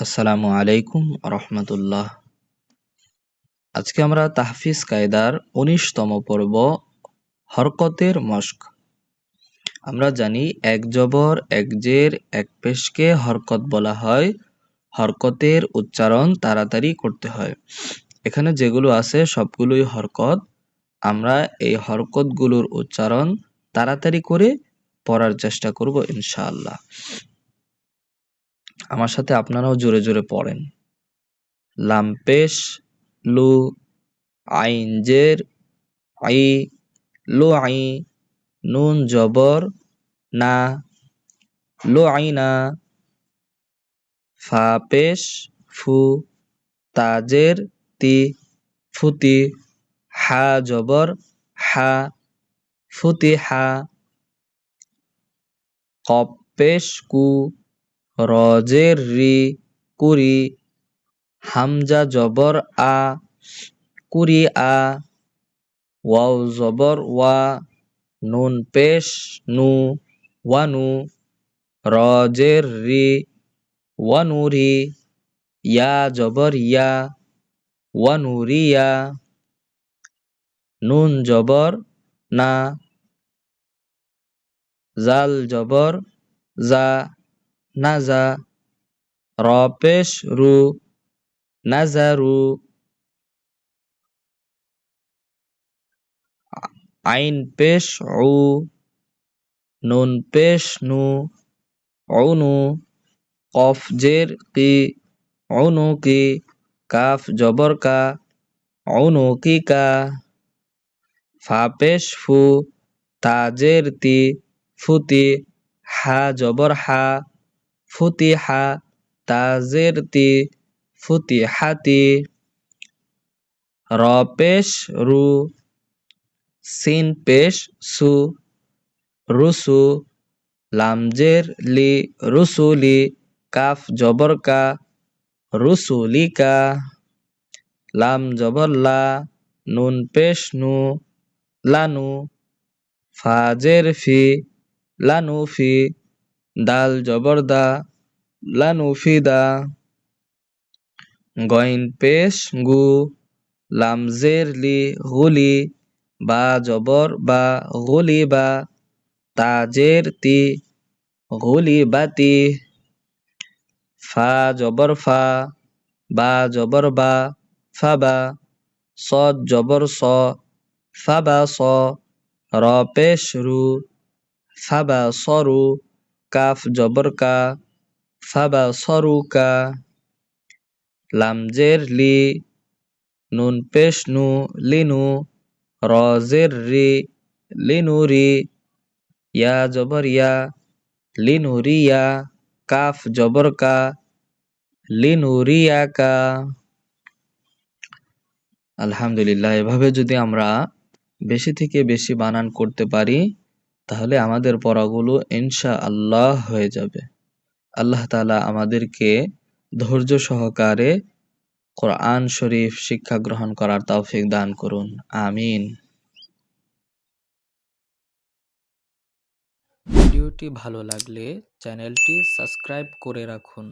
আসসালামু আলাইকুম রহমতুল্লাহ। আজকে আমরা তাহফিজ কায়দার ১৯তম পর্ব হরকতের মশক। আমরা জানি এক জবর এক জের এক পেশকে হরকত বলা হয়। হরকতের উচ্চারণ তাড়াতাড়ি করতে হয়। এখানে যেগুলো আছে সবগুলোই হরকত। আমরা এই হরকতগুলোর উচ্চারণ তাড়াতাড়ি করে পড়ার চেষ্টা করব ইনশাআল্লাহ। আমার সাথে আপনারাও জোরে জোরে পড়েন। লাম পেশ লু, আইন জের আই, লো আই, নুন জবর না, লো আই না, ফা পেশ ফু, তাজের তি, ফুতি, হা জবর হা, ফুতি হা, কপ পেশ কু, রজের রি, কুরি, হামজা জবর আ, কুরি আ, ওয়াও জবর ওয়া, নুন পেশ নু, ওয়ানু, রজের রি, ওয়ানুরি, ইয়া জবর ইয়া, ওয়ানুরিয়া, নুন জবর না, জাল জবর জা, নাজা, র পেশ রু, নাজারু, আইন পেশ উ, নুন পেশ নু, উনু, কফ জের কি, উনুকি, কাফ জবর কা, উনুকিকা, ফা পেশ ফু, তাজের তি, ফুতি, হা জবর হা, ফুতি হা, তাজের তি, ফুতি হাতি, র পেশ রু, সিন পেশ সু, রুসু, লামজের লি, রুসুলি, কাফ জবর কা, রুসুলিকা, লাম জবর লা, নুন পেশ নু, লানু, ফাজের ফি, লানুফি, দাল জবর দা, লানুফিদা, গইন পেশ গু, লামজের লি, গুলি, বা জবর বা, গুলি বা, তাজের তি, গুলি বাতি, ফা জবর ফা, বা জবর বা, ফাবা, সদ জবর স, ফাবা স, র পেশ রু, ফাবা সরু, কাফ জবর কা, ফাবা সরুকা, লামজের লি, নুন পেশ নু, লিনু, রজের রি, লিনুরি, ইয়া জবর ইয়া, লিনুরিয়া, কাফ জবর কা, লিনুরিয়াকা। আলহামদুলিল্লাহ। এভাবে যদি আমরা বেশি থেকে বেশি বানান করতে পারি তাহলে আমাদের পড়াগুলো ইনশাআল্লাহ হয়ে যাবে। আল্লাহ তাআলা আমাদেরকে ধৈর্য সহকারে কোরআন শরীফ শিক্ষা গ্রহণ করার তৌফিক দান করুন। আমিন। ভিডিওটি ভালো লাগলে চ্যানেলটি সাবস্ক্রাইব করে রাখুন।